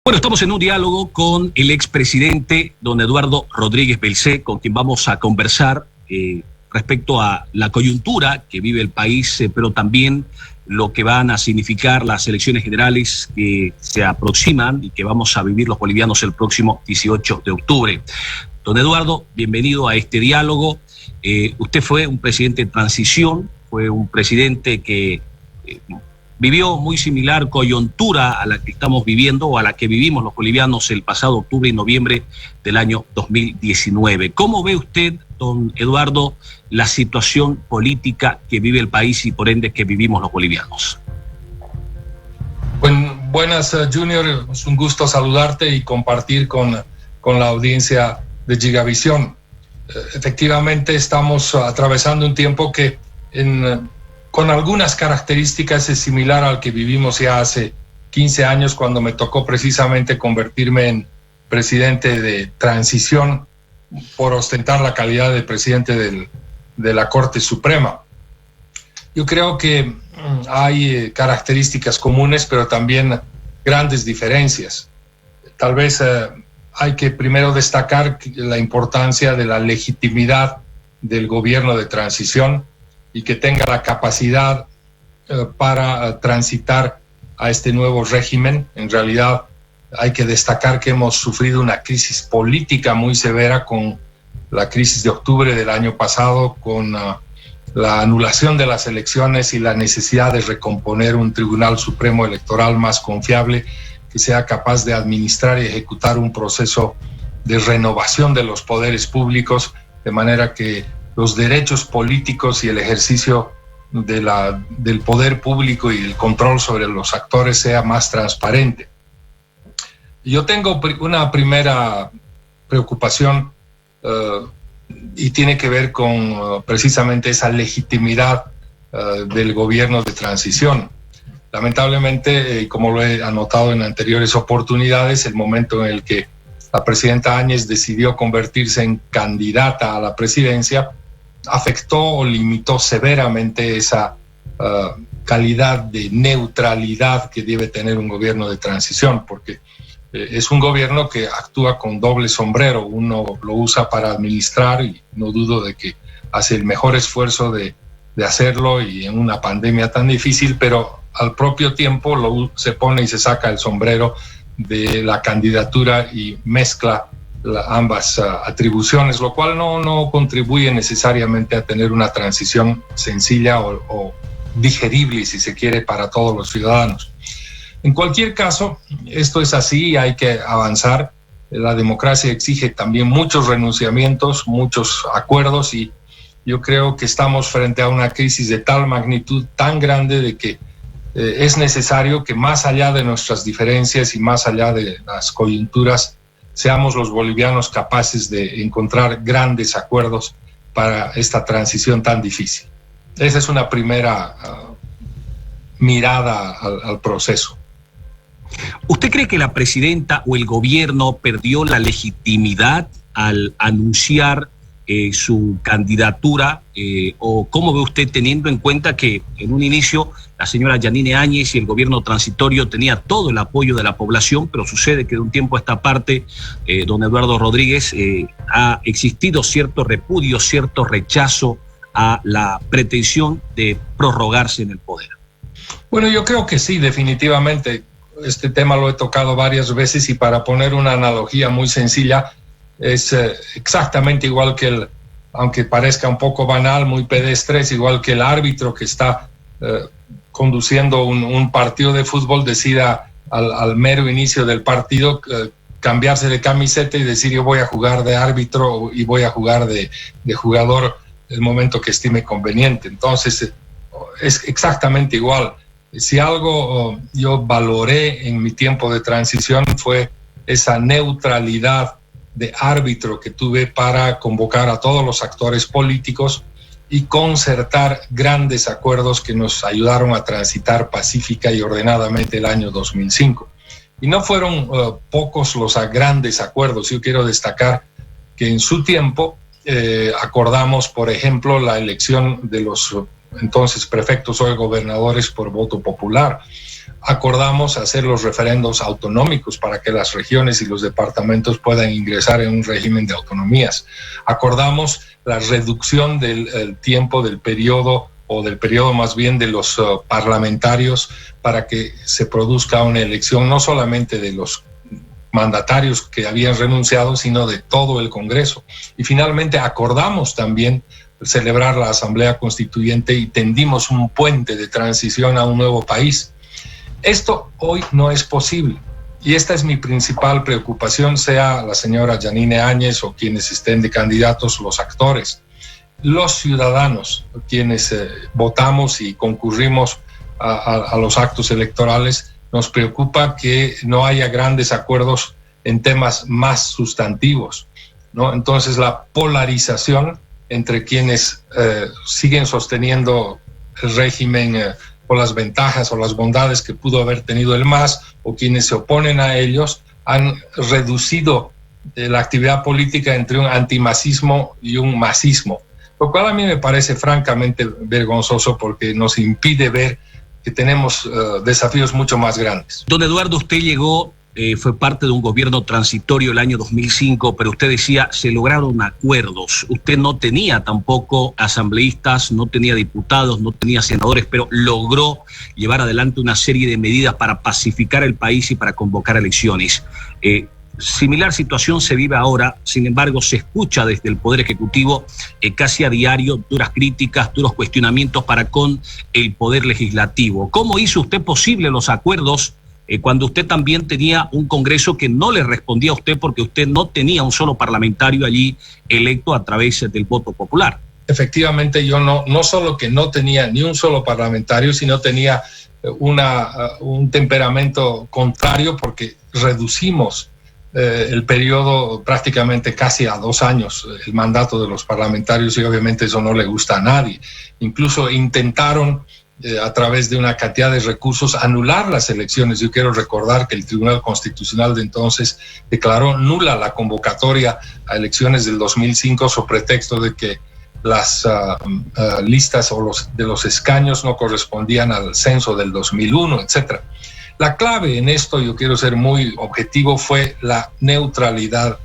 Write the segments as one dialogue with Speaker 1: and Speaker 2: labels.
Speaker 1: Bueno, estamos en un diálogo con el expresidente don Eduardo Rodríguez Belcé, con quien vamos a conversar respecto a la coyuntura que vive el país, pero también lo que van a significar las elecciones generales que se aproximan y que vamos a vivir los bolivianos el próximo 18 de octubre. Don Eduardo, bienvenido a este diálogo. Usted fue un presidente de transición, fue un presidente que vivió muy similar coyuntura a la que estamos viviendo o a la que vivimos los bolivianos el pasado octubre y noviembre del año 2019. ¿Cómo ve usted, don Eduardo, la situación política que vive el país y por ende que vivimos los bolivianos?
Speaker 2: Buenas, Junior. Es un gusto saludarte y compartir con la audiencia de Gigavisión. Efectivamente, estamos atravesando un tiempo que con algunas características es similar al que vivimos ya hace 15 años cuando me tocó precisamente convertirme en presidente de transición por ostentar la calidad de presidente de la Corte Suprema. Yo creo que hay características comunes, pero también grandes diferencias. Tal vez hay que primero destacar la importancia de la legitimidad del gobierno de transición y que tenga la capacidad para transitar a este nuevo régimen. En realidad hay que destacar que hemos sufrido una crisis política muy severa con la crisis de octubre del año pasado, con la anulación de las elecciones y la necesidad de recomponer un Tribunal Supremo Electoral más confiable que sea capaz de administrar y ejecutar un proceso de renovación de los poderes públicos, de manera que los derechos políticos y el ejercicio del poder público y el control sobre los actores sea más transparente. Yo tengo una primera preocupación y tiene que ver con precisamente esa legitimidad del gobierno de transición. Lamentablemente, como lo he anotado en anteriores oportunidades, el momento en el que la presidenta Áñez decidió convertirse en candidata a la presidencia afectó o limitó severamente esa calidad de neutralidad que debe tener un gobierno de transición, porque es un gobierno que actúa con doble sombrero. Uno lo usa para administrar y no dudo de que hace el mejor esfuerzo de hacerlo y en una pandemia tan difícil, pero al propio tiempo se pone y se saca el sombrero de la candidatura y mezcla ambas atribuciones, lo cual no contribuye necesariamente a tener una transición sencilla o digerible, si se quiere, para todos los ciudadanos. En cualquier caso, esto es así y hay que avanzar. La democracia exige también muchos renunciamientos, muchos acuerdos, y yo creo que estamos frente a una crisis de tal magnitud, tan grande, de que es necesario que más allá de nuestras diferencias y más allá de las coyunturas, seamos los bolivianos capaces de encontrar grandes acuerdos para esta transición tan difícil. Esa es una primera mirada al proceso.
Speaker 1: ¿Usted cree que la presidenta o el gobierno perdió la legitimidad al anunciar su candidatura? ¿O cómo ve usted, teniendo en cuenta que en un inicio la señora Yanine Áñez y el gobierno transitorio tenía todo el apoyo de la población, pero sucede que de un tiempo a esta parte, don Eduardo Rodríguez, ha existido cierto repudio, cierto rechazo a la pretensión de prorrogarse en el poder?
Speaker 2: Bueno, yo creo que sí, definitivamente. Este tema lo he tocado varias veces y para poner una analogía muy sencilla, es exactamente igual que aunque parezca un poco banal, muy pedestre, es igual que el árbitro que está conduciendo un partido de fútbol decida al mero inicio del partido cambiarse de camiseta y decir yo voy a jugar de árbitro y voy a jugar de jugador el momento que estime conveniente. Entonces es exactamente igual. Si algo yo valoré en mi tiempo de transición fue esa neutralidad de árbitro que tuve para convocar a todos los actores políticos y concertar grandes acuerdos que nos ayudaron a transitar pacífica y ordenadamente el año 2005. Y no fueron pocos los grandes acuerdos. Yo quiero destacar que en su tiempo acordamos, por ejemplo, la elección de los entonces prefectos o gobernadores por voto popular. Acordamos hacer los referendos autonómicos para que las regiones y los departamentos puedan ingresar en un régimen de autonomías. Acordamos la reducción del tiempo del periodo, o del periodo más bien de los parlamentarios, para que se produzca una elección no solamente de los mandatarios que habían renunciado, sino de todo el Congreso. Y finalmente acordamos también celebrar la Asamblea Constituyente y tendimos un puente de transición a un nuevo país. Esto hoy no es posible y esta es mi principal preocupación, sea la señora Yanine Áñez o quienes estén de candidatos, los actores. Los ciudadanos, quienes votamos y concurrimos a los actos electorales, nos preocupa que no haya grandes acuerdos en temas más sustantivos, ¿no? Entonces la polarización entre quienes siguen sosteniendo el régimen por las ventajas o las bondades que pudo haber tenido el MAS, o quienes se oponen a ellos, han reducido la actividad política entre un antimasismo y un masismo, lo cual a mí me parece francamente vergonzoso porque nos impide ver que tenemos desafíos mucho más grandes.
Speaker 1: Don Eduardo, usted llegó, fue parte de un gobierno transitorio el año 2005, pero usted decía, se lograron acuerdos. Usted no tenía tampoco asambleístas, no tenía diputados, no tenía senadores, pero logró llevar adelante una serie de medidas para pacificar el país y para convocar elecciones. Similar situación se vive ahora, sin embargo se escucha desde el Poder Ejecutivo casi a diario duras críticas, duros cuestionamientos para con el Poder Legislativo. ¿Cómo hizo usted posible los acuerdos cuando usted también tenía un Congreso que no le respondía a usted porque usted no tenía un solo parlamentario allí electo a través del voto popular?
Speaker 2: Efectivamente, yo no solo que no tenía ni un solo parlamentario, sino tenía un temperamento contrario porque reducimos el periodo prácticamente casi a 2 años, el mandato de los parlamentarios, y obviamente eso no le gusta a nadie. Incluso intentaron a través de una cantidad de recursos anular las elecciones. Yo quiero recordar que el Tribunal Constitucional de entonces declaró nula la convocatoria a elecciones del 2005 sobre pretexto de que las listas o los escaños no correspondían al censo del 2001, etcétera. La clave en esto, yo quiero ser muy objetivo, fue la neutralidad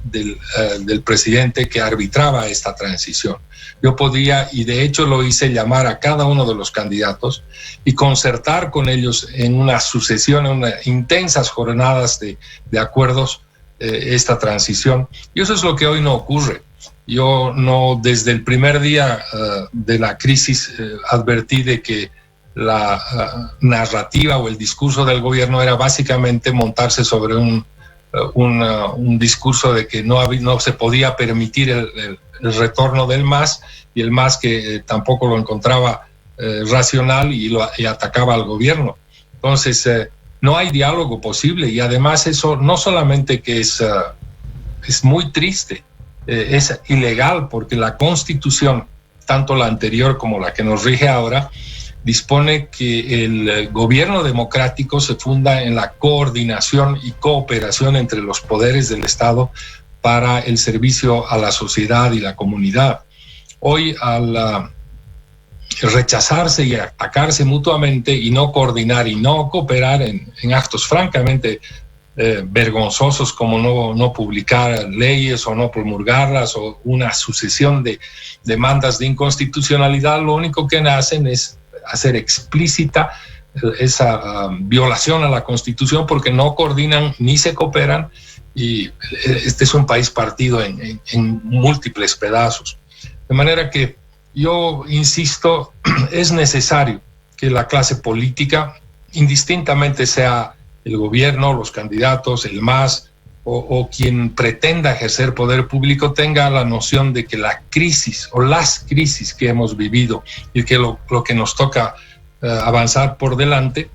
Speaker 2: del presidente que arbitraba esta transición. Yo podía, y de hecho lo hice, llamar a cada uno de los candidatos y concertar con ellos en una sucesión, en unas intensas jornadas de acuerdos esta transición. Y eso es lo que hoy no ocurre. Yo no, desde el primer día de la crisis, advertí de que la narrativa o el discurso del gobierno era básicamente montarse sobre un discurso de que no se podía permitir el retorno del MAS, y el MAS que tampoco lo encontraba racional y atacaba al gobierno. Entonces no hay diálogo posible, y además eso no solamente que es muy triste, es ilegal, porque la Constitución, tanto la anterior como la que nos rige ahora, dispone que el gobierno democrático se funda en la coordinación y cooperación entre los poderes del Estado para el servicio a la sociedad y la comunidad. Hoy, al rechazarse y atacarse mutuamente y no coordinar y no cooperar en actos francamente vergonzosos como no publicar leyes o no promulgarlas, o una sucesión de demandas de inconstitucionalidad, lo único que hacen es hacer explícita esa violación a la Constitución, porque no coordinan ni se cooperan, y este es un país partido en múltiples pedazos. De manera que yo insisto, es necesario que la clase política, indistintamente sea el gobierno, los candidatos, el MAS o quien pretenda ejercer poder público, tenga la noción de que la crisis o las crisis que hemos vivido y que lo que nos toca avanzar por delante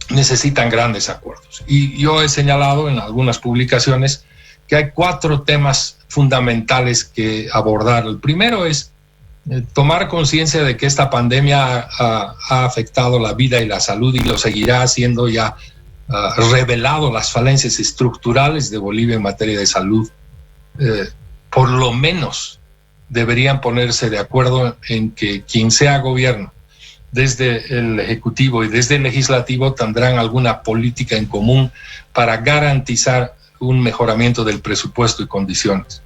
Speaker 2: necesitan grandes acuerdos. Y yo he señalado en algunas publicaciones que hay 4 temas fundamentales que abordar. El primero es tomar conciencia de que esta pandemia ha afectado la vida y la salud, y lo seguirá haciendo. Ya revelado las falencias estructurales de Bolivia en materia de salud. Por lo menos deberían ponerse de acuerdo en que quien sea gobierno desde el Ejecutivo y desde el Legislativo tendrán alguna política en común para garantizar un mejoramiento del presupuesto y condiciones.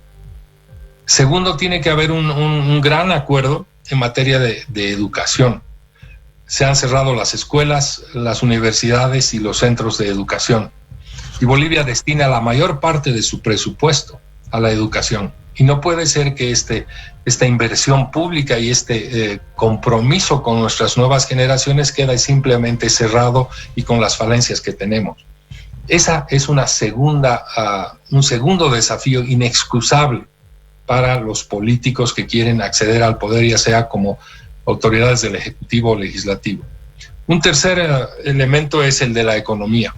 Speaker 2: Segundo, tiene que haber un gran acuerdo en materia de educación. Se han cerrado las escuelas, las universidades y los centros de educación. Y Bolivia destina la mayor parte de su presupuesto a la educación. Y no puede ser que esta inversión pública y este compromiso con nuestras nuevas generaciones quede simplemente cerrado y con las falencias que tenemos. Esa es un segundo desafío inexcusable para los políticos que quieren acceder al poder, ya sea como autoridades del Ejecutivo o Legislativo. Un tercer elemento es el de la economía.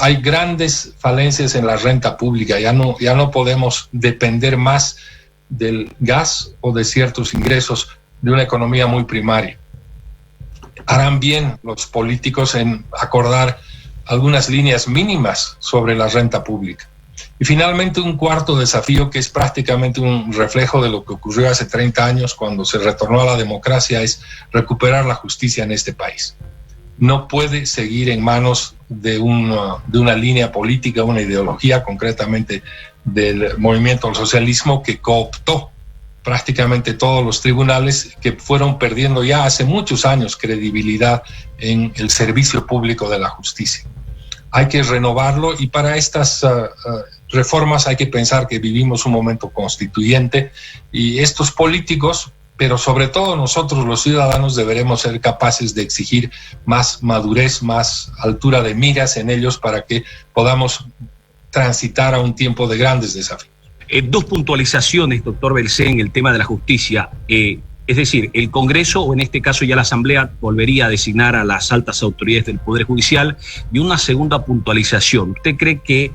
Speaker 2: Hay grandes falencias en la renta pública, ya no podemos depender más del gas o de ciertos ingresos de una economía muy primaria. Harán bien los políticos en acordar algunas líneas mínimas sobre la renta pública. Y finalmente, un cuarto desafío, que es prácticamente un reflejo de lo que ocurrió hace 30 años cuando se retornó a la democracia, es recuperar la justicia en este país. No puede seguir en manos de una línea política, una ideología, concretamente del movimiento al socialismo, que cooptó prácticamente todos los tribunales, que fueron perdiendo ya hace muchos años credibilidad en el servicio público de la justicia. Hay que renovarlo, y para estas reformas hay que pensar que vivimos un momento constituyente, y estos políticos, pero sobre todo nosotros los ciudadanos, deberemos ser capaces de exigir más madurez, más altura de miras en ellos, para que podamos transitar a un tiempo de grandes desafíos.
Speaker 1: Dos puntualizaciones, doctor Belcé, en el tema de la justicia. Es decir, el Congreso, o en este caso ya la Asamblea, volvería a designar a las altas autoridades del Poder Judicial. Y una segunda puntualización. ¿Usted cree que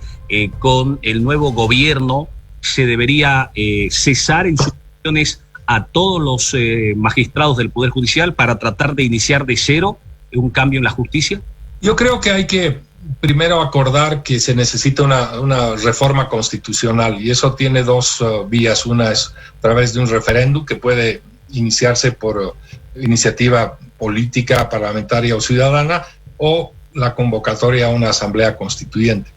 Speaker 1: con el nuevo gobierno se debería cesar en sus funciones a todos los magistrados del Poder Judicial para tratar de iniciar de cero un cambio en la justicia?
Speaker 2: Yo creo que hay que primero acordar que se necesita una reforma constitucional, y eso tiene dos vías. Una es a través de un referéndum que puede iniciarse por iniciativa política, parlamentaria o ciudadana, o la convocatoria a una asamblea constituyente.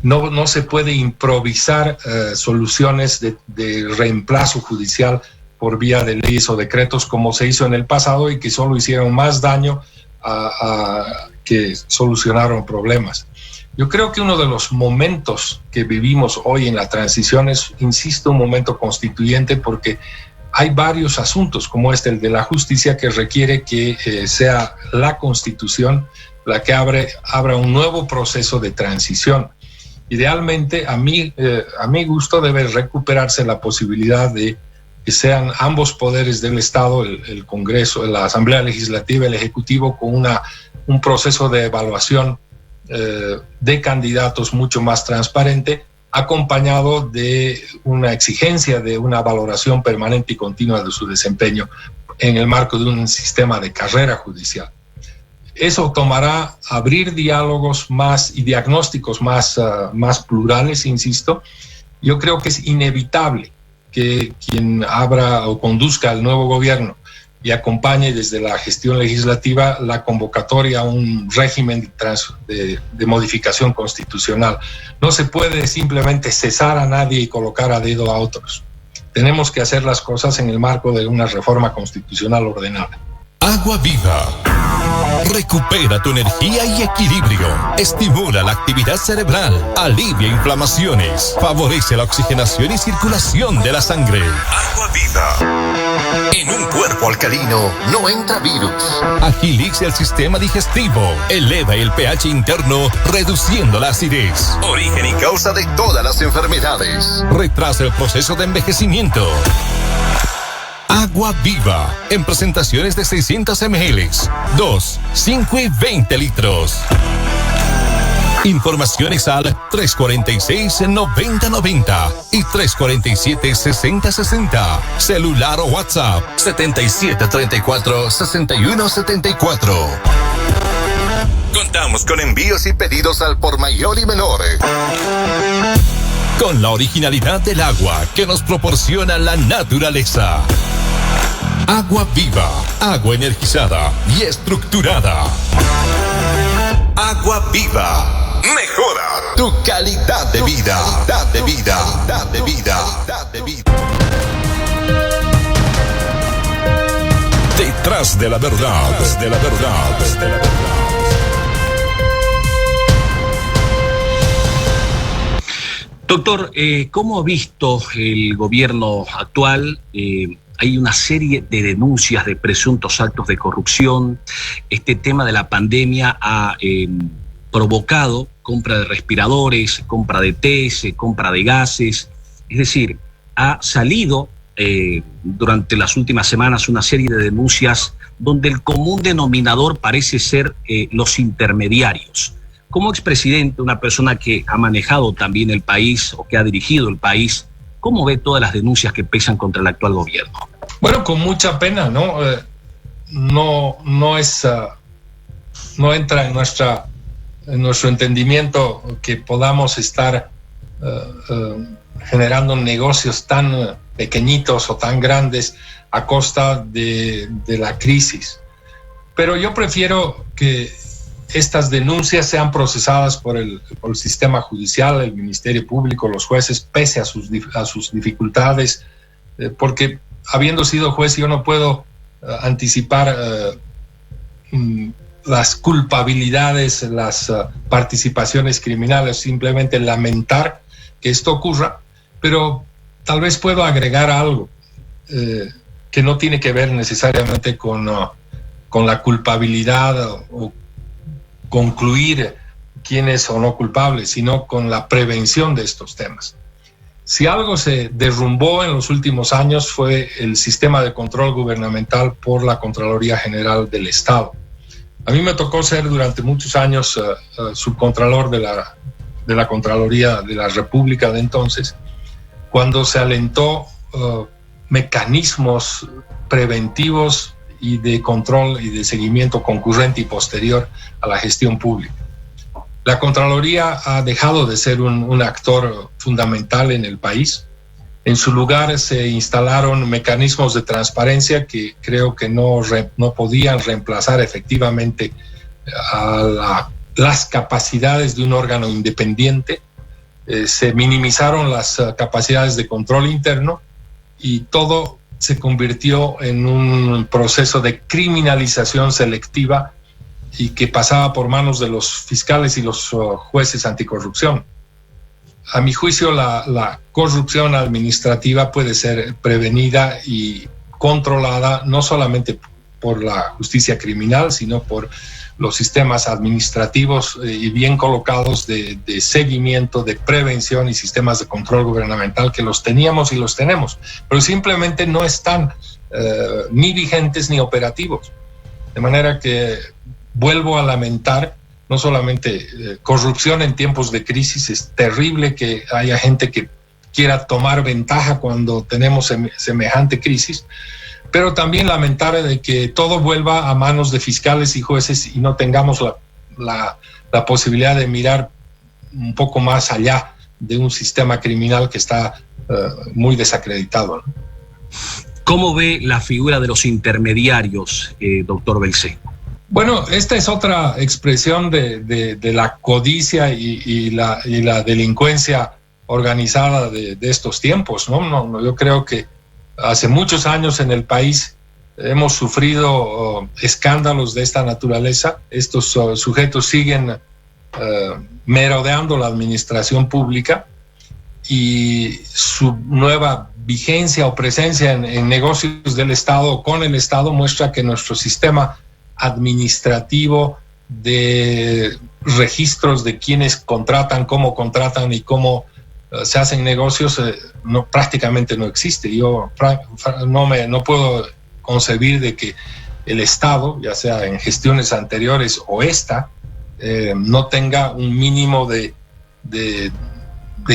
Speaker 2: No se puede improvisar soluciones de reemplazo judicial por vía de leyes o decretos, como se hizo en el pasado y que solo hicieron más daño que solucionaron problemas. Yo creo que uno de los momentos que vivimos hoy en la transición es, insisto, un momento constituyente, porque hay varios asuntos, como el de la justicia, que requiere que sea la Constitución la que abra un nuevo proceso de transición. Idealmente, a mi gusto, debe recuperarse la posibilidad de que sean ambos poderes del Estado, el Congreso, la Asamblea Legislativa, el Ejecutivo, con un proceso de evaluación de candidatos mucho más transparente, acompañado de una exigencia de una valoración permanente y continua de su desempeño en el marco de un sistema de carrera judicial. Eso tomará abrir diálogos más y diagnósticos más plurales, insisto. Yo creo que es inevitable que quien abra o conduzca el nuevo gobierno y acompañe desde la gestión legislativa la convocatoria a un régimen de modificación constitucional. No se puede simplemente cesar a nadie y colocar a dedo a otros. Tenemos que hacer las cosas en el marco de una reforma constitucional ordenada.
Speaker 3: Agua Viva. Recupera tu energía y equilibrio. Estimula la actividad cerebral. Alivia inflamaciones. Favorece la oxigenación y circulación de la sangre. Agua Viva. En un cuerpo alcalino no entra virus. Agiliza el sistema digestivo. Eleva el pH interno, reduciendo la acidez. Origen y causa de todas las enfermedades. Retrasa el proceso de envejecimiento. Agua Viva, en presentaciones de 600 ml, 2, 5 y 20 litros. Informaciones al 346-9090 y 347-6060. Celular o WhatsApp 7734-6174. Contamos con envíos y pedidos al por mayor y menor. Con la originalidad del agua que nos proporciona la naturaleza. Agua viva, agua energizada y estructurada. Agua viva. Mejora tu calidad de vida. Detrás de la verdad.
Speaker 1: Doctor, ¿cómo ha visto el gobierno actual? Hay una serie de denuncias de presuntos actos de corrupción. Este tema de la pandemia ha provocado compra de respiradores, compra de test, compra de gases. Es decir, ha salido durante las últimas semanas una serie de denuncias donde el común denominador parece ser los intermediarios. Como expresidente, una persona que ha manejado también el país o que ha dirigido el país, ¿cómo ve todas las denuncias que pesan contra el actual gobierno?
Speaker 2: Bueno, con mucha pena, ¿no? No entra en nuestro entendimiento que podamos estar generando negocios tan pequeñitos o tan grandes a costa de la crisis. Pero yo prefiero que estas denuncias sean procesadas por el sistema judicial, el Ministerio Público, los jueces, pese a sus dificultades, porque habiendo sido juez yo no puedo anticipar las culpabilidades, las participaciones criminales, simplemente lamentar que esto ocurra, pero tal vez puedo agregar algo que no tiene que ver necesariamente con la culpabilidad o concluir quién es o no culpable, sino con la prevención de estos temas. Si algo se derrumbó en los últimos años fue el sistema de control gubernamental por la Contraloría General del Estado. A mí me tocó ser durante muchos años subcontralor de la Contraloría de la República de entonces, cuando se alentó mecanismos preventivos y de control y de seguimiento concurrente y posterior a la gestión pública. La Contraloría ha dejado de ser un actor fundamental en el país. En su lugar se instalaron mecanismos de transparencia que creo que no podían reemplazar efectivamente a las capacidades de un órgano independiente. Se minimizaron las capacidades de control interno y todo se convirtió en un proceso de criminalización selectiva y que pasaba por manos de los fiscales y los jueces anticorrupción. A mi juicio, la corrupción administrativa puede ser prevenida y controlada no solamente por la justicia criminal, sino por los sistemas administrativos y bien colocados de seguimiento, de prevención y sistemas de control gubernamental que los teníamos y los tenemos, pero simplemente no están ni vigentes ni operativos. De manera que vuelvo a lamentar no solamente corrupción en tiempos de crisis, es terrible que haya gente que quiera tomar ventaja cuando tenemos semejante crisis, pero también lamentar de que todo vuelva a manos de fiscales y jueces y no tengamos la posibilidad de mirar un poco más allá de un sistema criminal que está muy desacreditado, ¿no?
Speaker 1: ¿Cómo ve la figura de los intermediarios, doctor Belcé?
Speaker 2: Bueno, esta es otra expresión de la codicia y la delincuencia organizada de estos tiempos, ¿no? Yo creo que hace muchos años en el país hemos sufrido escándalos de esta naturaleza. Estos sujetos siguen merodeando la administración pública y su nueva vigencia o presencia en negocios del Estado o con el Estado muestra que nuestro sistema administrativo de registros de quienes contratan, cómo contratan y cómo se hacen negocios prácticamente no existe. Yo no puedo concebir de que el Estado, ya sea en gestiones anteriores o esta, no tenga un mínimo de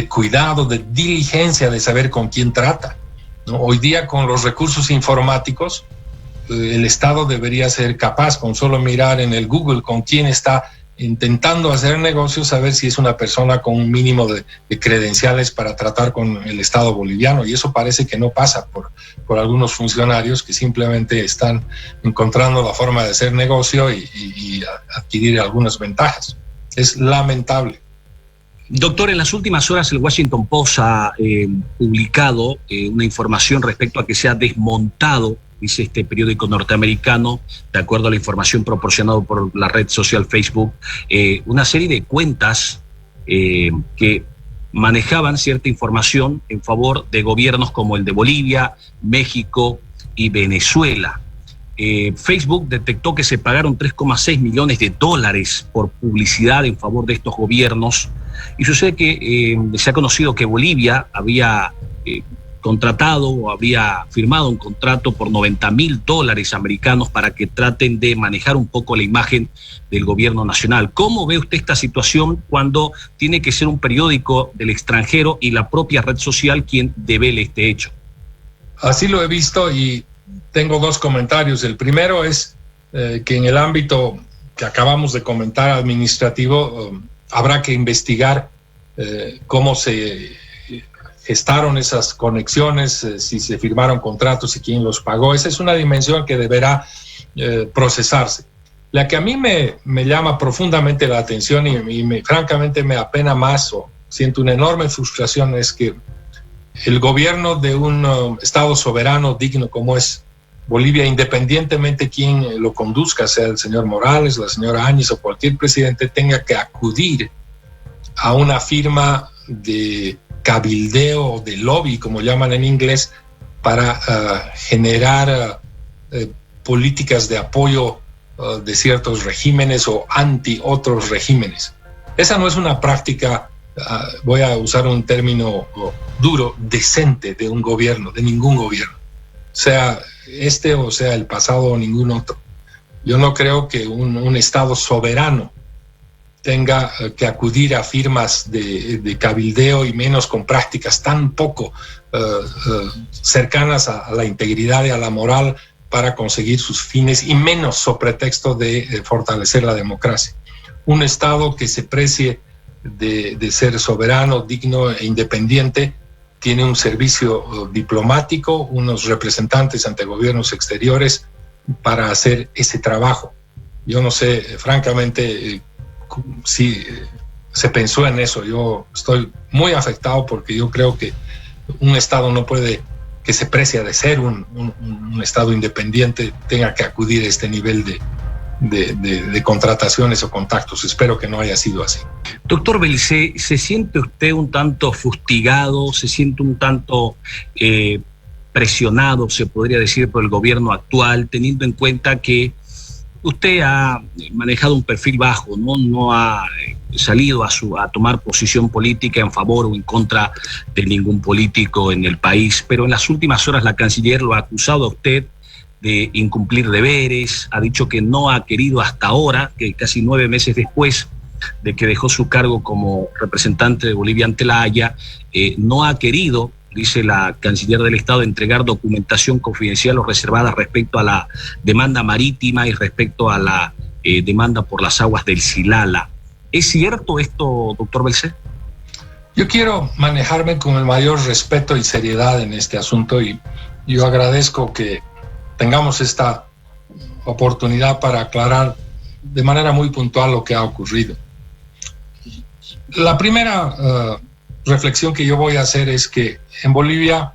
Speaker 2: cuidado, de diligencia, de saber con quién trata, ¿no? Hoy día con los recursos informáticos el Estado debería ser capaz con solo mirar en el Google con quién está intentando hacer negocios, a ver si es una persona con un mínimo de credenciales para tratar con el Estado boliviano, y eso parece que no pasa por algunos funcionarios que simplemente están encontrando la forma de hacer negocio y adquirir algunas ventajas. Es lamentable.
Speaker 1: Doctor, en las últimas horas el Washington Post ha publicado una información respecto a que se ha desmontado, dice este periódico norteamericano, de acuerdo a la información proporcionada por la red social Facebook, una serie de cuentas que manejaban cierta información en favor de gobiernos como el de Bolivia, México y Venezuela. Facebook detectó que se pagaron $3,6 millones por publicidad en favor de estos gobiernos, y sucede que se ha conocido que Bolivia había contratado o había firmado un contrato por $90,000 americanos para que traten de manejar un poco la imagen del gobierno nacional. ¿Cómo ve usted esta situación cuando tiene que ser un periódico del extranjero y la propia red social quien devele este hecho?
Speaker 2: Así lo he visto y tengo dos comentarios. El primero es que en el ámbito que acabamos de comentar administrativo, habrá que investigar cómo se gestaron esas conexiones, si se firmaron contratos y quién los pagó. Esa es una dimensión que deberá procesarse. La que a mí me llama profundamente la atención y francamente me apena más, o siento una enorme frustración, es que el gobierno de un Estado soberano digno como es Bolivia, independientemente quién lo conduzca, sea el señor Morales, la señora Áñez o cualquier presidente, tenga que acudir a una firma de cabildeo o de lobby, como llaman en inglés, para generar políticas de apoyo de ciertos regímenes o anti otros regímenes. Esa no es una práctica, voy a usar un término duro, decente de un gobierno, de ningún gobierno, sea este o sea el pasado o ningún otro. Yo no creo que un Estado soberano tenga que acudir a firmas de cabildeo, y menos con prácticas tan poco cercanas a la integridad y a la moral para conseguir sus fines, y menos sobre pretexto de fortalecer la democracia. Un Estado que se precie de ser soberano, digno e independiente, tiene un servicio diplomático, unos representantes ante gobiernos exteriores para hacer ese trabajo. Yo no sé, francamente, si se pensó en eso. Yo estoy muy afectado porque yo creo que un Estado no puede, que se precia de ser un Estado independiente, tenga que acudir a este nivel de contrataciones o contactos. Espero que no haya sido así.
Speaker 1: Doctor Belcé, ¿se siente usted un tanto fustigado, se siente un tanto presionado, se podría decir, por el gobierno actual, teniendo en cuenta que usted ha manejado un perfil bajo, no ha salido a tomar posición política en favor o en contra de ningún político en el país, pero en las últimas horas la canciller lo ha acusado a usted de incumplir deberes, ha dicho que no ha querido hasta ahora, que casi 9 meses después de que dejó su cargo como representante de Bolivia ante la Haya, no ha querido, dice la canciller del Estado, entregar documentación confidencial o reservada respecto a la demanda marítima y respecto a la demanda por las aguas del Silala. ¿Es cierto esto, doctor Belcé?
Speaker 2: Yo quiero manejarme con el mayor respeto y seriedad en este asunto, y yo agradezco que tengamos esta oportunidad para aclarar de manera muy puntual lo que ha ocurrido. La primera reflexión que yo voy a hacer es que en Bolivia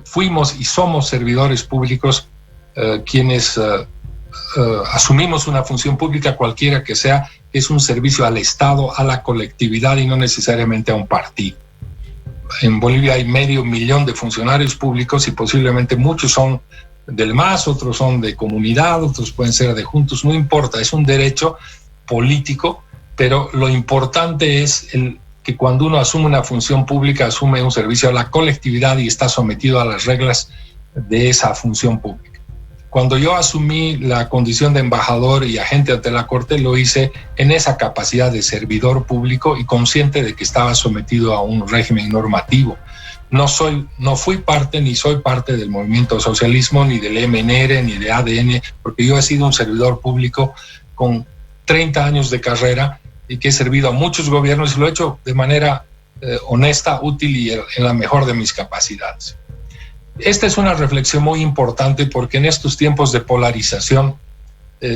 Speaker 2: fuimos y somos servidores públicos quienes asumimos una función pública cualquiera que sea, es un servicio al Estado, a la colectividad y no necesariamente a un partido. En Bolivia hay 500,000 de funcionarios públicos y posiblemente muchos son del MAS, otros son de comunidad, otros pueden ser de juntos, no importa, es un derecho político, pero lo importante es que cuando uno asume una función pública, asume un servicio a la colectividad y está sometido a las reglas de esa función pública. Cuando yo asumí la condición de embajador y agente ante la Corte, lo hice en esa capacidad de servidor público y consciente de que estaba sometido a un régimen normativo no fui parte ni soy parte del movimiento socialismo, ni del MNR, ni de ADN, porque yo he sido un servidor público con 30 años de carrera y que he servido a muchos gobiernos y lo he hecho de manera honesta, útil y en la mejor de mis capacidades. Esta es una reflexión muy importante porque en estos tiempos de polarización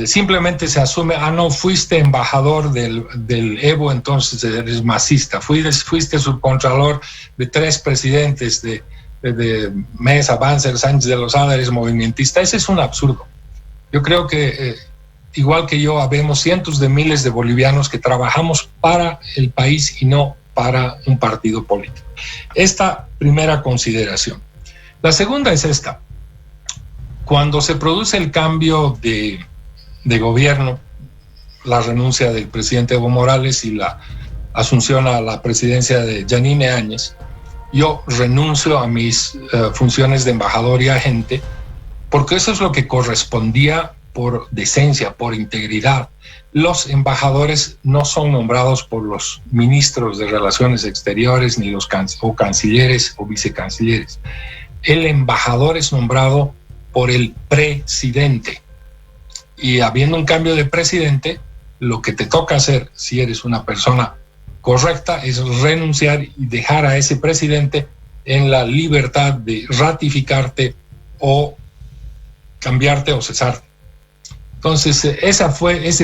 Speaker 2: simplemente se asume, no, fuiste embajador del Evo, entonces eres masista, fuiste subcontralor de 3 presidentes de Mesa, Banzer, Sánchez de Lozada, eres movimentista. Ese es un absurdo. Yo creo que igual que yo, habemos cientos de miles de bolivianos que trabajamos para el país y no para un partido político. Esta primera consideración. La segunda es esta. Cuando se produce el cambio de gobierno, la renuncia del presidente Evo Morales y la asunción a la presidencia de Yanine Áñez, yo renuncio a mis funciones de embajador y agente, porque eso es lo que correspondía por decencia, por integridad. Los embajadores no son nombrados por los ministros de Relaciones Exteriores, ni los cancilleres o vicecancilleres. El embajador es nombrado por el presidente. Y habiendo un cambio de presidente, lo que te toca hacer, si eres una persona correcta, es renunciar y dejar a ese presidente en la libertad de ratificarte o cambiarte o cesarte. Entonces, ese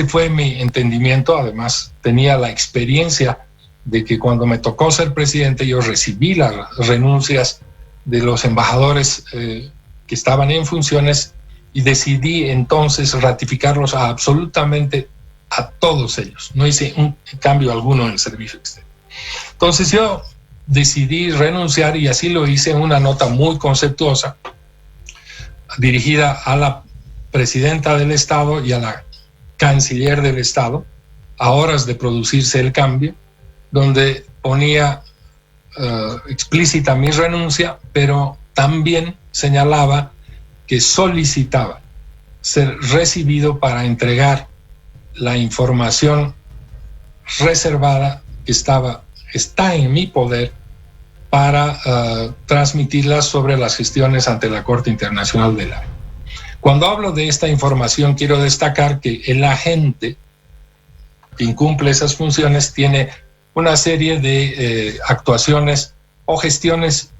Speaker 2: fue mi entendimiento. Además, tenía la experiencia de que cuando me tocó ser presidente, yo recibí las renuncias de los embajadores que estaban en funciones y decidí entonces ratificarlos absolutamente a todos ellos. No hice un cambio alguno en el servicio exterior. Entonces yo decidí renunciar y así lo hice en una nota muy conceptuosa dirigida a la presidenta del Estado y a la canciller del Estado a horas de producirse el cambio, donde ponía explícita mi renuncia, pero también señalaba que solicitaba ser recibido para entregar la información reservada que está en mi poder para transmitirla sobre las gestiones ante la Corte Internacional del Área. Cuando hablo de esta información, quiero destacar que el agente que incumple esas funciones tiene una serie de actuaciones o gestiones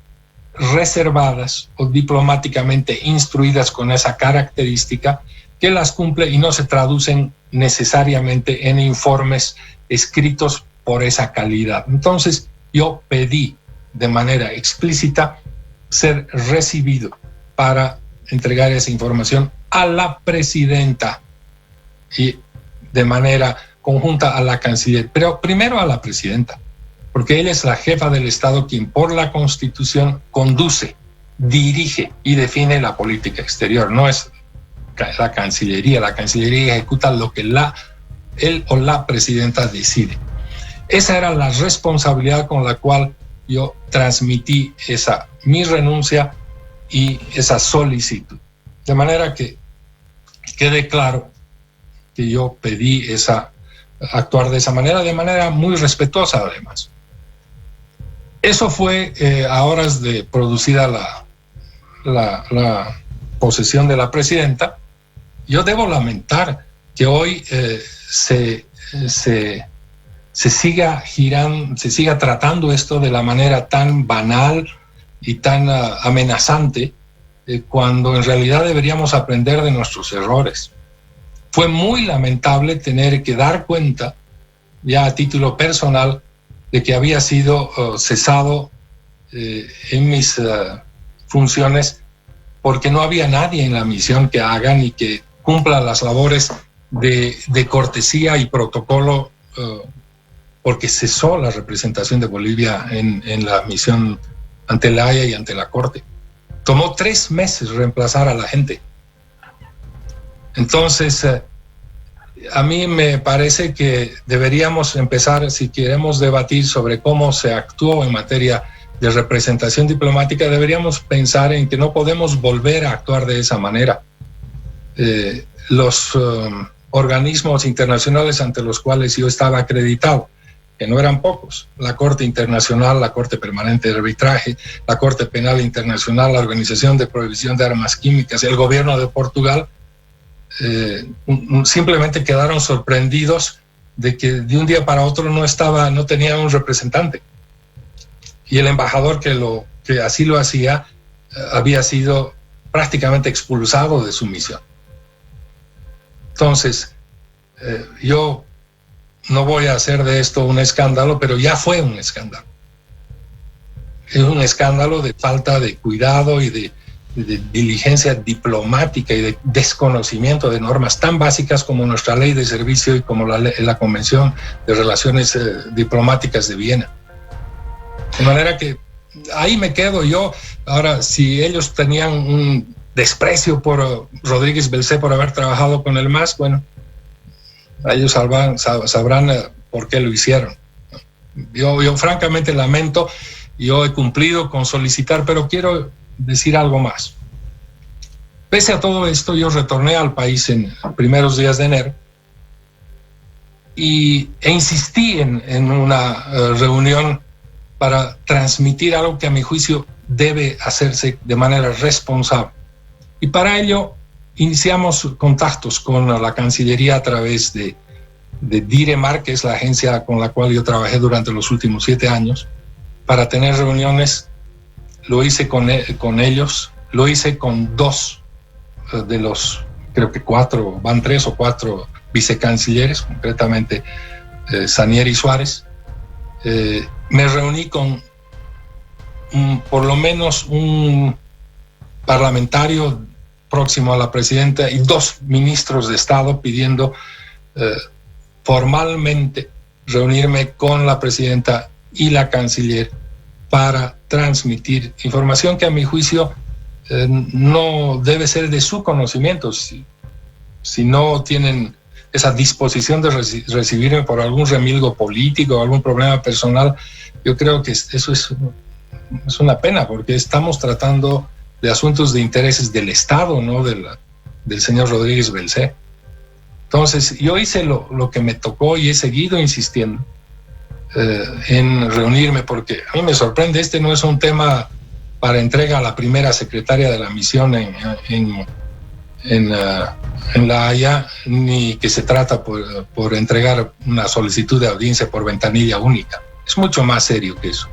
Speaker 2: reservadas o diplomáticamente instruidas con esa característica, que las cumple y no se traducen necesariamente en informes escritos por esa calidad. Entonces yo pedí de manera explícita ser recibido para entregar esa información a la presidenta y de manera conjunta a la canciller, pero primero a la presidenta, porque ella es la jefa del Estado quien por la Constitución conduce, dirige y define la política exterior. No es la Cancillería. La Cancillería ejecuta lo que él o la presidenta decide. Esa era la responsabilidad con la cual yo transmití mi renuncia y esa solicitud. De manera que quede claro que yo pedí actuar de esa manera, de manera muy respetuosa además. Eso fue a horas de producida la posesión de la presidenta. Yo debo lamentar que hoy se siga tratando esto de la manera tan banal y tan amenazante, cuando en realidad deberíamos aprender de nuestros errores. Fue muy lamentable tener que dar cuenta, ya a título personal, de que había sido cesado en mis funciones porque no había nadie en la misión que haga ni que cumpla las labores de cortesía y protocolo, porque cesó la representación de Bolivia en la misión ante la Haya y ante la Corte. Tomó 3 meses reemplazar a la gente. Entonces, a mí me parece que deberíamos empezar, si queremos debatir sobre cómo se actuó en materia de representación diplomática, deberíamos pensar en que no podemos volver a actuar de esa manera. Los organismos internacionales ante los cuales yo estaba acreditado que no eran pocos: la Corte Internacional, la Corte Permanente de Arbitraje, la Corte Penal Internacional, la Organización de Prohibición de Armas Químicas, el gobierno de Portugal, simplemente quedaron sorprendidos de que de un día para otro no tenía un representante. Y el embajador que así lo hacía había sido prácticamente expulsado de su misión. Entonces, yo no voy a hacer de esto un escándalo, pero ya fue un escándalo. Es un escándalo de falta de cuidado y de diligencia diplomática y de desconocimiento de normas tan básicas como nuestra ley de servicio y como la Convención de Relaciones Diplomáticas de Viena. De manera que ahí me quedo yo. Ahora, si ellos tenían un desprecio por Rodríguez Belcé por haber trabajado con el MAS, bueno, ellos sabrán por qué lo hicieron. Yo francamente lamento. Yo he cumplido con solicitar, pero quiero decir algo más. Pese a todo esto, yo retorné al país en primeros días de enero e insistí en una reunión para transmitir algo que a mi juicio debe hacerse de manera responsable. Y para ello iniciamos contactos con la Cancillería a través de Diremar, que es la agencia con la cual yo trabajé durante los últimos 7 años, para tener reuniones. Lo hice con ellos, lo hice con 2 de los, creo que 4, van 3 o 4 vicecancilleres, concretamente Sanier y Suárez. Me reuní con por lo menos un parlamentario próximo a la presidenta y 2 ministros de Estado pidiendo formalmente reunirme con la presidenta y la canciller para transmitir información que a mi juicio no debe ser de su conocimiento. Si no tienen esa disposición de recibirme por algún remilgo político o algún problema personal, yo creo que eso es una pena, porque estamos tratando de asuntos de intereses del Estado, no del señor Rodríguez Belcé. Entonces, yo hice lo que me tocó y he seguido insistiendo en reunirme, porque a mí me sorprende, este no es un tema para entrega a la primera secretaria de la misión en La Haya, ni que se trata por entregar una solicitud de audiencia por ventanilla única. Es mucho más serio que eso.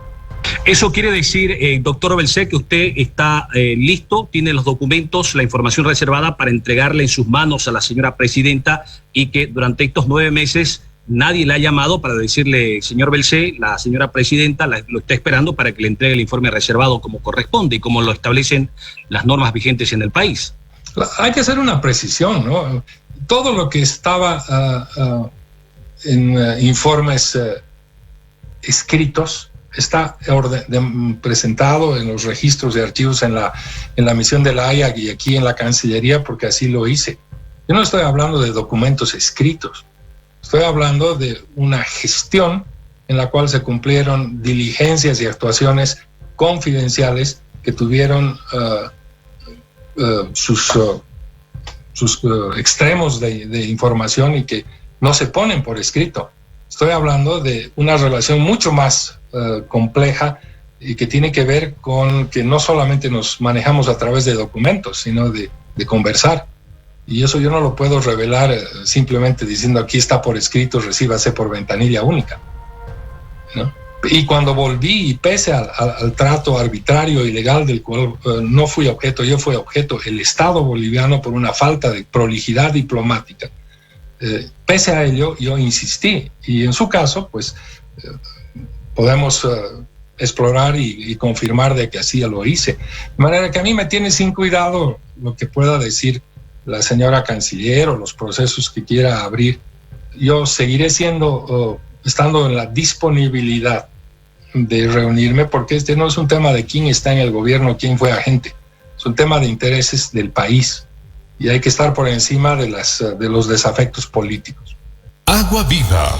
Speaker 1: Eso quiere decir, doctor Belcé, que usted está listo, tiene los documentos, la información reservada para entregarle en sus manos a la señora presidenta, y que durante estos 9 meses nadie le ha llamado para decirle: señor Belcé, la señora presidenta lo está esperando para que le entregue el informe reservado como corresponde y como lo establecen las normas vigentes en el país.
Speaker 2: Hay que hacer una precisión, ¿no? Todo lo que estaba en informes escritos está presentado en los registros de archivos en la misión de La Haya y aquí en la Cancillería, porque así lo hice. Yo no estoy hablando de documentos escritos, estoy hablando de una gestión en la cual se cumplieron diligencias y actuaciones confidenciales que tuvieron sus extremos de información y que no se ponen por escrito. Estoy hablando de una relación mucho más compleja y que tiene que ver con que no solamente nos manejamos a través de documentos, sino de conversar. Y eso yo no lo puedo revelar simplemente diciendo: aquí está por escrito, recíbase por ventanilla única, ¿no? Y cuando volví, y pese al trato arbitrario y ilegal del cual no fui objeto, yo fui objeto, el Estado boliviano, por una falta de prolijidad diplomática, pese a ello yo insistí, y en su caso pues podemos explorar y confirmar de que así lo hice. De manera que a mí me tiene sin cuidado lo que pueda decir la señora canciller o los procesos que quiera abrir. Yo seguiré estando en la disponibilidad de reunirme, porque este no es un tema de quién está en el gobierno, quién fue agente, es un tema de intereses del país y hay que estar por encima de los desafectos políticos.
Speaker 3: Agua Viva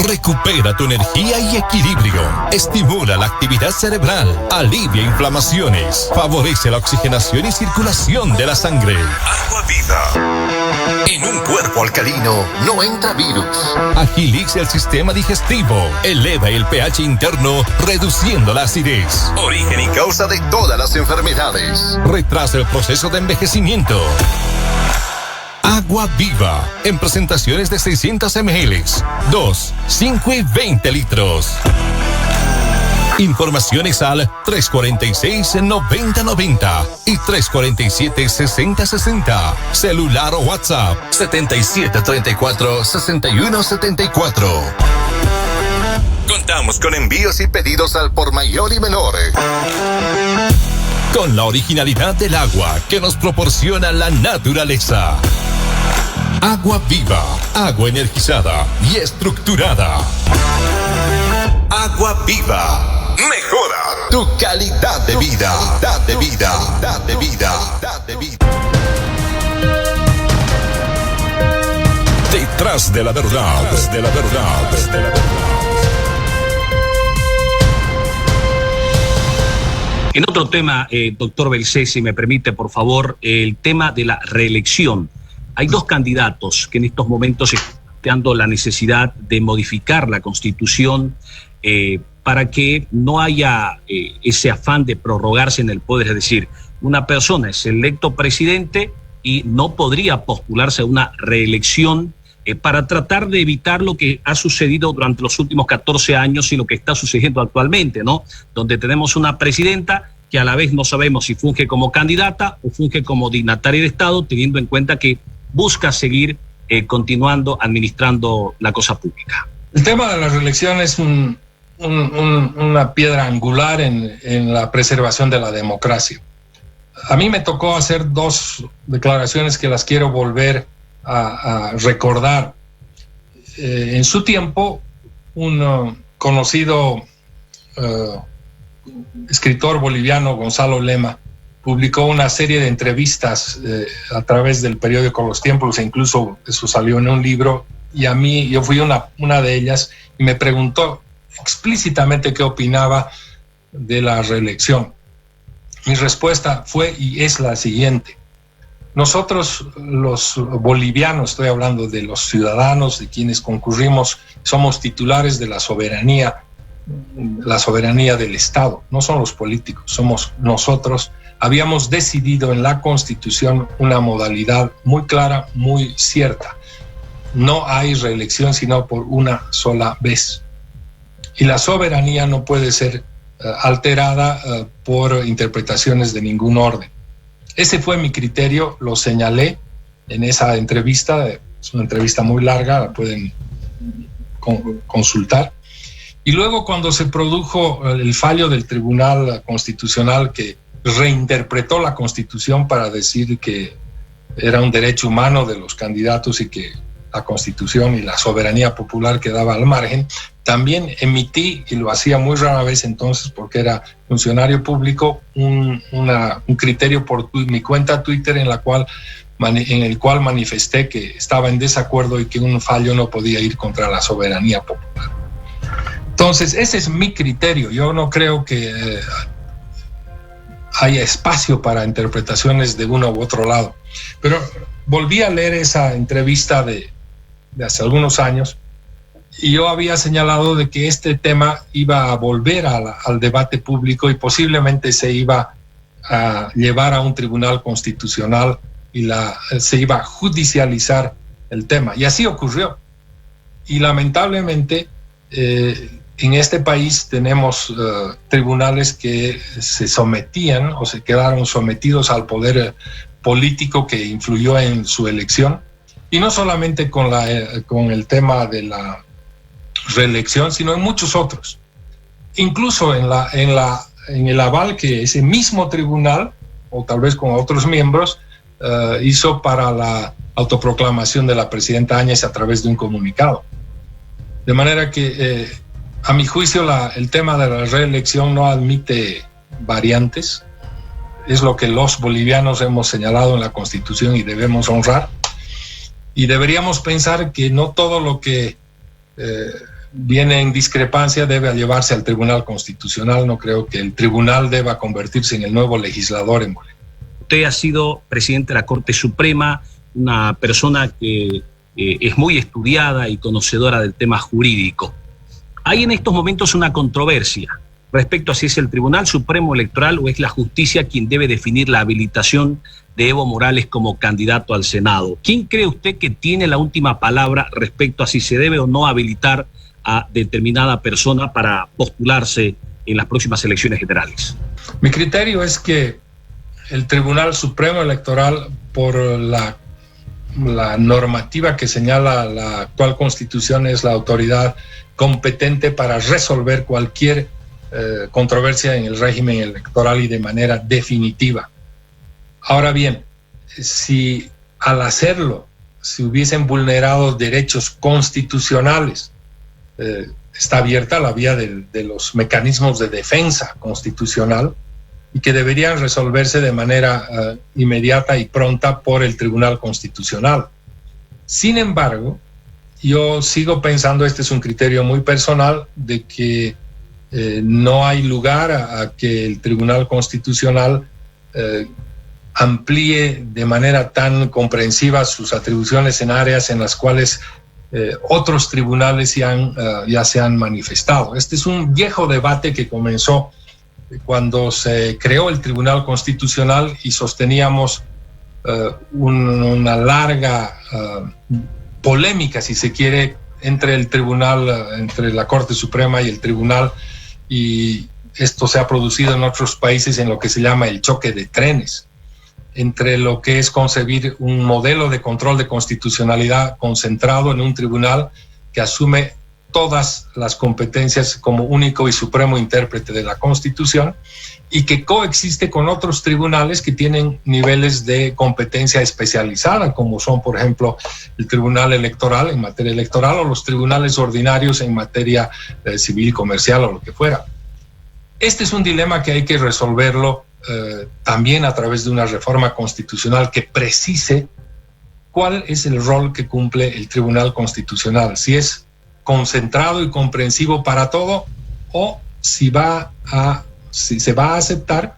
Speaker 3: recupera tu energía y equilibrio, estimula la actividad cerebral, alivia inflamaciones, favorece la oxigenación y circulación de la sangre. Agua Viva. En un cuerpo alcalino no entra virus. Agiliza el sistema digestivo. Eleva el pH interno, reduciendo la acidez. Origen y causa de todas las enfermedades. Retrasa el proceso de envejecimiento. Agua Viva, en presentaciones de 600 ml, 2, 5 y 20 litros. Informaciones al 346-9090 y 347-6060. Celular o WhatsApp 7734-6174. Contamos con envíos y pedidos al por mayor y menor. Con la originalidad del agua que nos proporciona la naturaleza. Agua Viva, agua energizada y estructurada. Agua Viva. Mejora tu calidad de vida. Detrás de la verdad.
Speaker 1: En otro tema, doctor Belcé, si me permite, por favor, el tema de la reelección. Hay dos candidatos que en estos momentos están planteando la necesidad de modificar la Constitución para que no haya ese afán de prorrogarse en el poder. Es decir, una persona es electo presidente y no podría postularse a una reelección para tratar de evitar lo que ha sucedido durante los últimos 14 años y lo que está sucediendo actualmente, ¿no? Donde tenemos una presidenta que a la vez no sabemos si funge como candidata o funge como dignataria de Estado, teniendo en cuenta que busca seguir continuando administrando la cosa pública.
Speaker 2: El tema de la reelección es una piedra angular en la preservación de la democracia. A mí me tocó hacer dos declaraciones que las quiero volver a recordar. En su tiempo, un conocido escritor boliviano, Gonzalo Lema, publicó una serie de entrevistas a través del periódico Los Tiempos, e incluso eso salió en un libro, y a mí, yo fui una de ellas, y me preguntó explícitamente qué opinaba de la reelección. Mi respuesta fue y es la siguiente: nosotros los bolivianos, estoy hablando de los ciudadanos, de quienes concurrimos, somos titulares de la soberanía del Estado, no son los políticos, somos nosotros. Habíamos decidido en la Constitución una modalidad muy clara, muy cierta. No hay reelección sino por una sola vez. Y la soberanía no puede ser alterada por interpretaciones de ningún orden. Ese fue mi criterio, lo señalé en esa entrevista, es una entrevista muy larga, la pueden consultar. Y luego, cuando se produjo el fallo del Tribunal Constitucional que reinterpretó la Constitución para decir que era un derecho humano de los candidatos y que la Constitución y la soberanía popular quedaba al margen, también emití, y lo hacía muy rara vez entonces porque era funcionario público, un criterio por mi cuenta Twitter en el cual manifesté que estaba en desacuerdo y que un fallo no podía ir contra la soberanía popular. Entonces, ese es mi criterio. Yo no creo que haya espacio para interpretaciones de uno u otro lado. Pero volví a leer esa entrevista de hace algunos años, y yo había señalado de que este tema iba a volver al debate público y posiblemente se iba a llevar a un tribunal constitucional y se iba a judicializar el tema. Y así ocurrió. Y lamentablemente en este país tenemos tribunales que se sometían o se quedaron sometidos al poder político que influyó en su elección. Y no solamente con el tema de la reelección, sino en muchos otros. Incluso en el aval que ese mismo tribunal, o tal vez con otros miembros, hizo para la autoproclamación de la presidenta Áñez a través de un comunicado. De manera que, a mi juicio, el tema de la reelección no admite variantes. Es lo que los bolivianos hemos señalado en la Constitución y debemos honrar. Y deberíamos pensar que no todo lo que viene en discrepancia debe llevarse al Tribunal Constitucional. No creo que el tribunal deba convertirse en el nuevo legislador en Bolivia.
Speaker 1: Usted ha sido presidente de la Corte Suprema, una persona que es muy estudiada y conocedora del tema jurídico. Hay en estos momentos una controversia respecto a si es el Tribunal Supremo Electoral o es la justicia quien debe definir la habilitación de Evo Morales como candidato al Senado. ¿Quién cree usted que tiene la última palabra respecto a si se debe o no habilitar a determinada persona para postularse en las próximas elecciones generales?
Speaker 2: Mi criterio es que el Tribunal Supremo Electoral, por la normativa que señala la actual Constitución, es la autoridad competente para resolver cualquier controversia en el régimen electoral y de manera definitiva. Ahora bien, si al hacerlo se hubiesen vulnerado derechos constitucionales, está abierta la vía de los mecanismos de defensa constitucional y que deberían resolverse de manera inmediata y pronta por el Tribunal Constitucional. Sin embargo, yo sigo pensando, este es un criterio muy personal, de que no hay lugar a que el Tribunal Constitucional amplíe de manera tan comprensiva sus atribuciones en áreas en las cuales otros tribunales ya se han manifestado. Este es un viejo debate que comenzó cuando se creó el Tribunal Constitucional y sosteníamos una larga polémica, si se quiere, entre el tribunal, entre la Corte Suprema y el tribunal, y esto se ha producido en otros países en lo que se llama el choque de trenes, entre lo que es concebir un modelo de control de constitucionalidad concentrado en un tribunal que asume todas las competencias como único y supremo intérprete de la Constitución y que coexiste con otros tribunales que tienen niveles de competencia especializada, como son, por ejemplo, el Tribunal Electoral en materia electoral o los tribunales ordinarios en materia civil, comercial o lo que fuera. Este es un dilema que hay que resolverlo también a través de una reforma constitucional que precise cuál es el rol que cumple el Tribunal Constitucional, si es concentrado y comprensivo para todo o si se va a aceptar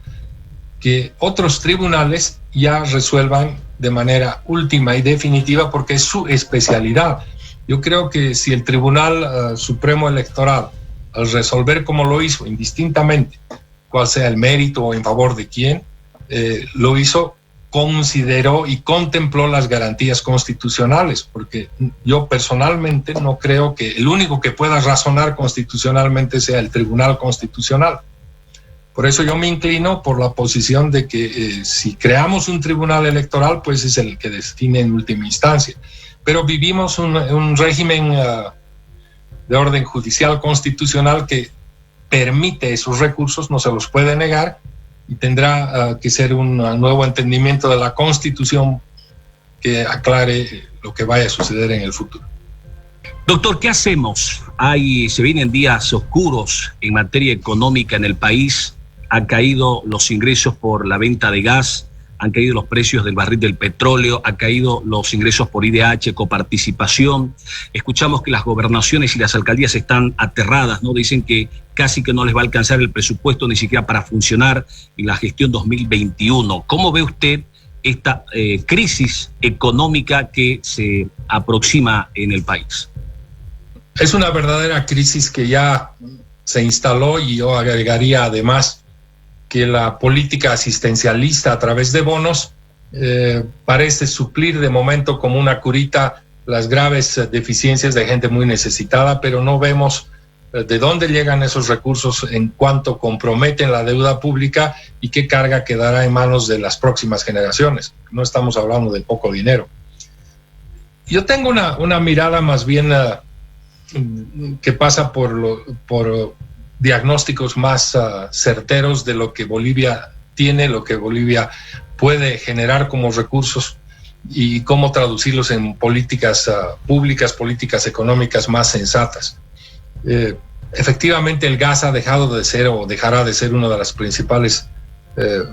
Speaker 2: que otros tribunales ya resuelvan de manera última y definitiva porque es su especialidad. Yo creo que si el Tribunal Supremo Electoral, al resolver como lo hizo, indistintamente cuál sea el mérito o en favor de quién, lo hizo, consideró y contempló las garantías constitucionales, porque yo personalmente no creo que el único que pueda razonar constitucionalmente sea el Tribunal Constitucional. Por eso yo me inclino por la posición de que si creamos un tribunal electoral, pues es el que define en última instancia. Pero vivimos un régimen de orden judicial constitucional que permite esos recursos, no se los puede negar, y tendrá que ser un nuevo entendimiento de la Constitución que aclare lo que vaya a suceder en el futuro.
Speaker 1: Doctor, ¿qué hacemos? Se vienen días oscuros en materia económica en el país. Han caído los ingresos por la venta de gas, han caído los precios del barril del petróleo, han caído los ingresos por IDH, coparticipación. Escuchamos que las gobernaciones y las alcaldías están aterradas, ¿no? Dicen que casi que no les va a alcanzar el presupuesto ni siquiera para funcionar en la gestión 2021. ¿Cómo ve usted esta crisis económica que se aproxima en el país?
Speaker 2: Es una verdadera crisis que ya se instaló, y yo agregaría además que la política asistencialista a través de bonos parece suplir de momento como una curita las graves deficiencias de gente muy necesitada, pero no vemos de dónde llegan esos recursos, en cuánto comprometen la deuda pública y qué carga quedará en manos de las próximas generaciones. No estamos hablando de poco dinero. Yo tengo una mirada más bien que pasa por diagnósticos más certeros de lo que Bolivia tiene, lo que Bolivia puede generar como recursos y cómo traducirlos en políticas públicas, políticas económicas más sensatas. Efectivamente, el gas ha dejado de ser o dejará de ser una de las principales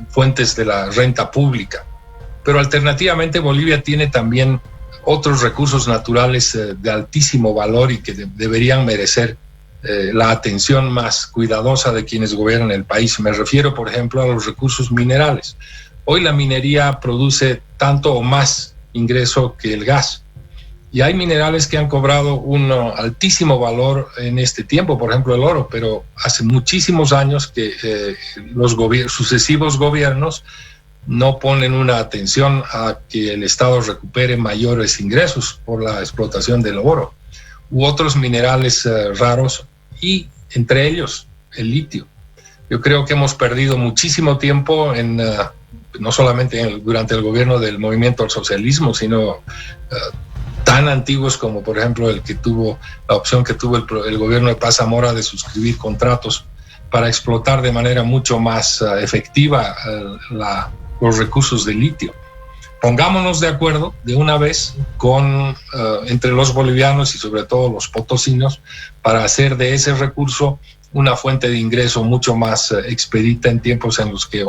Speaker 2: fuentes de la renta pública, pero alternativamente Bolivia tiene también otros recursos naturales de altísimo valor y que deberían merecer la atención más cuidadosa de quienes gobiernan el país. Me refiero, por ejemplo, a los recursos minerales. Hoy la minería produce tanto o más ingreso que el gas. Y hay minerales que han cobrado un altísimo valor en este tiempo, por ejemplo el oro, pero hace muchísimos años que los sucesivos gobiernos no ponen una atención a que el Estado recupere mayores ingresos por la explotación del oro u otros minerales raros, y entre ellos el litio. Yo creo que hemos perdido muchísimo tiempo no solamente durante el gobierno del movimiento al socialismo, sino tan antiguos como por ejemplo la opción que tuvo el gobierno de Paz Zamora de suscribir contratos para explotar de manera mucho más efectiva los recursos de litio. Pongámonos de acuerdo de una vez entre los bolivianos y sobre todo los potosinos para hacer de ese recurso una fuente de ingreso mucho más expedita en tiempos en los que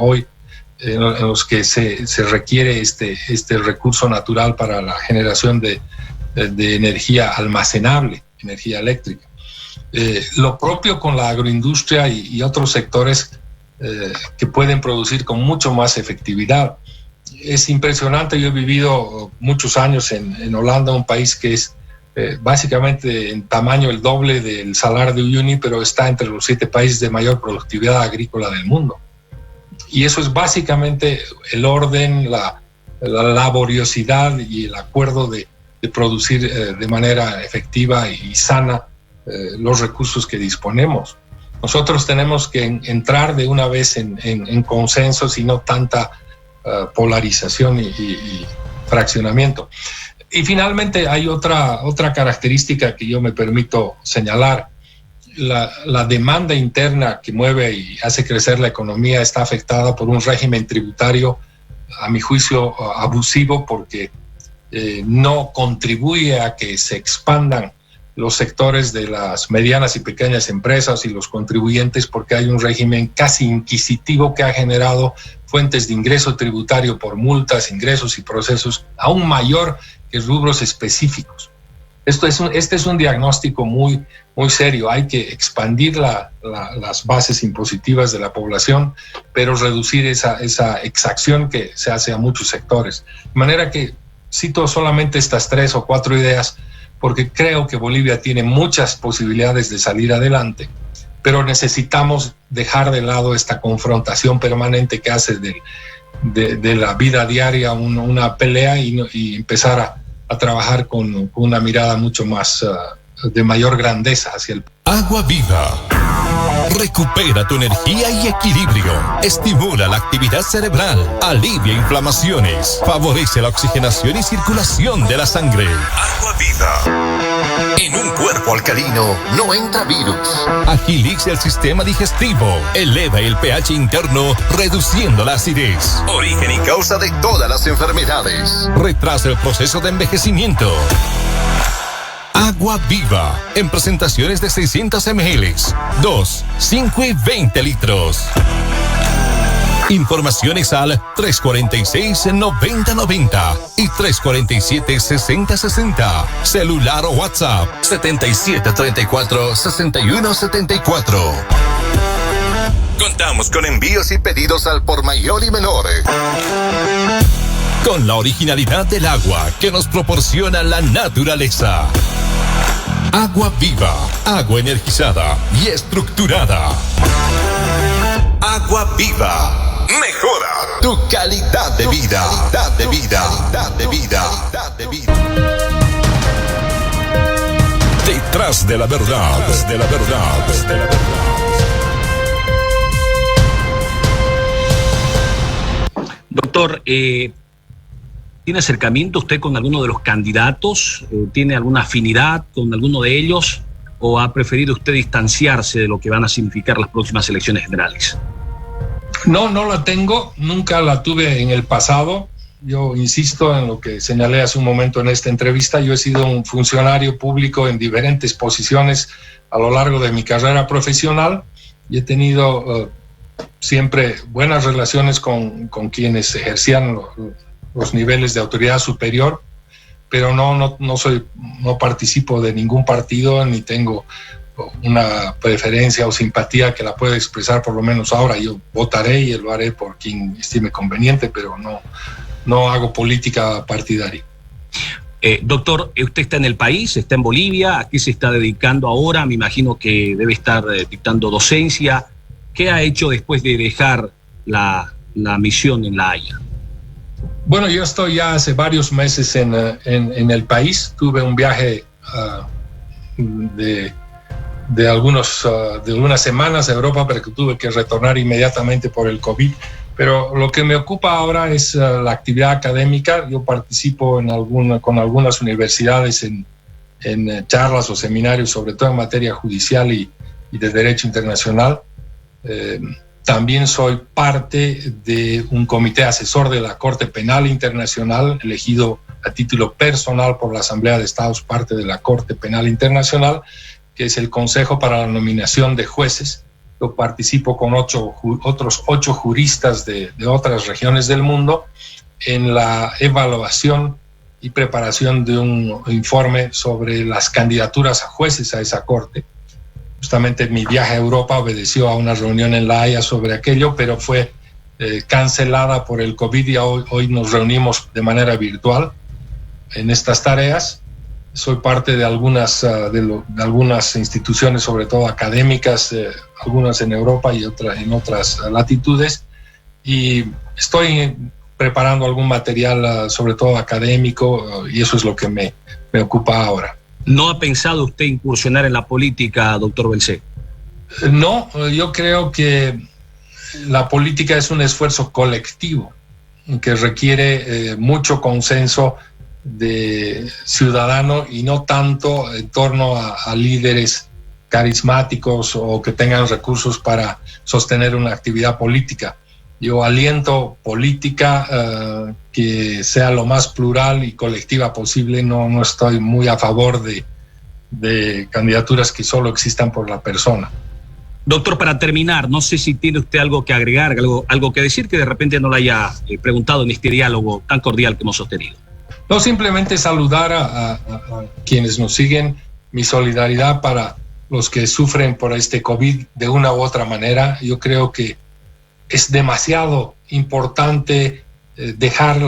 Speaker 2: se requiere este recurso natural para la generación de energía almacenable, energía eléctrica. Lo propio con la agroindustria y otros sectores que pueden producir con mucho más efectividad. Es impresionante, yo he vivido muchos años en Holanda, un país que es básicamente en tamaño el doble del Salar de Uyuni, pero está entre los 7 países de mayor productividad agrícola del mundo. Y eso es básicamente el orden, la laboriosidad y el acuerdo de producir de manera efectiva y sana los recursos que disponemos. Nosotros tenemos que entrar de una vez en consensos y no tanta polarización y fraccionamiento. Y finalmente hay otra característica que yo me permito señalar. La demanda interna que mueve y hace crecer la economía está afectada por un régimen tributario, a mi juicio, abusivo, porque no contribuye a que se expandan los sectores de las medianas y pequeñas empresas y los contribuyentes, porque hay un régimen casi inquisitivo que ha generado fuentes de ingreso tributario por multas, ingresos y procesos aún mayor que rubros específicos. Este es un diagnóstico muy, muy serio. Hay que expandir las bases impositivas de la población, pero reducir esa exacción que se hace a muchos sectores. De manera que cito solamente estas 3 o 4 ideas, porque creo que Bolivia tiene muchas posibilidades de salir adelante, pero necesitamos dejar de lado esta confrontación permanente que hace de la vida diaria una pelea y empezar a trabajar con una mirada mucho más de mayor grandeza hacia el...
Speaker 3: Agua Viva. Recupera tu energía y equilibrio. Estimula la actividad cerebral. Alivia inflamaciones. Favorece la oxigenación y circulación de la sangre. Agua Viva. En un cuerpo alcalino no entra virus. Agiliza el sistema digestivo. Eleva el pH interno, reduciendo la acidez. Origen y causa de todas las enfermedades. Retrasa el proceso de envejecimiento. Agua Viva, en presentaciones de 600 ml, 2, 5 y 20 litros. Informaciones al 346-9090 y 347-6060. Celular o WhatsApp 7734-6174. Contamos con envíos y pedidos al por mayor y menor. Con la originalidad del agua que nos proporciona la naturaleza. Agua Viva, agua energizada y estructurada. Agua Viva, mejora tu calidad de vida. Calidad de vida, calidad de vida, calidad de vida. Detrás de la verdad, detrás de la verdad, detrás de la verdad.
Speaker 1: Doctor, ¿tiene acercamiento usted con alguno de los candidatos? ¿Tiene alguna afinidad con alguno de ellos? ¿O ha preferido usted distanciarse de lo que van a significar las próximas elecciones generales?
Speaker 2: No la tengo. Nunca la tuve en el pasado. Yo insisto en lo que señalé hace un momento en esta entrevista. Yo he sido un funcionario público en diferentes posiciones a lo largo de mi carrera profesional y he tenido siempre buenas relaciones con quienes ejercían los niveles de autoridad superior, pero no participo de ningún partido ni tengo una preferencia o simpatía que la pueda expresar, por lo menos ahora. Yo votaré y lo haré por quien estime conveniente, pero no hago política partidaria.
Speaker 1: Doctor, usted está en el país, está en Bolivia, ¿a qué se está dedicando ahora? Me imagino que debe estar dictando docencia. ¿Qué ha hecho después de dejar la misión en La Haya?
Speaker 2: Bueno, yo estoy ya hace varios meses en el país. Tuve un viaje de algunas semanas a Europa, pero que tuve que retornar inmediatamente por el COVID. Pero lo que me ocupa ahora es la actividad académica. Yo participo con algunas universidades en charlas o seminarios, sobre todo en materia judicial y de derecho internacional. También soy parte de un comité asesor de la Corte Penal Internacional, elegido a título personal por la Asamblea de Estados, parte de la Corte Penal Internacional, que es el Consejo para la Nominación de Jueces. Yo participo con otros 8 juristas de otras regiones del mundo en la evaluación y preparación de un informe sobre las candidaturas a jueces a esa corte. Justamente mi viaje a Europa obedeció a una reunión en La Haya sobre aquello, pero fue cancelada por el COVID y hoy nos reunimos de manera virtual en estas tareas. Soy parte de algunas instituciones, sobre todo académicas, algunas en Europa y otras en otras latitudes, y estoy preparando algún material, sobre todo académico, y eso es lo que me ocupa ahora.
Speaker 1: ¿No ha pensado usted incursionar en la política, doctor Belcé?
Speaker 2: No, yo creo que la política es un esfuerzo colectivo que requiere mucho consenso de ciudadano y no tanto en torno a líderes carismáticos o que tengan recursos para sostener una actividad política. Yo aliento política que sea lo más plural y colectiva posible. No estoy muy a favor de candidaturas que solo existan por la persona.
Speaker 1: Doctor, para terminar, no sé si tiene usted algo que agregar, algo que decir que de repente no le haya preguntado en este diálogo tan cordial que hemos sostenido.
Speaker 2: No, simplemente saludar a quienes nos siguen, mi solidaridad para los que sufren por este COVID de una u otra manera. Yo creo que es demasiado importante dejar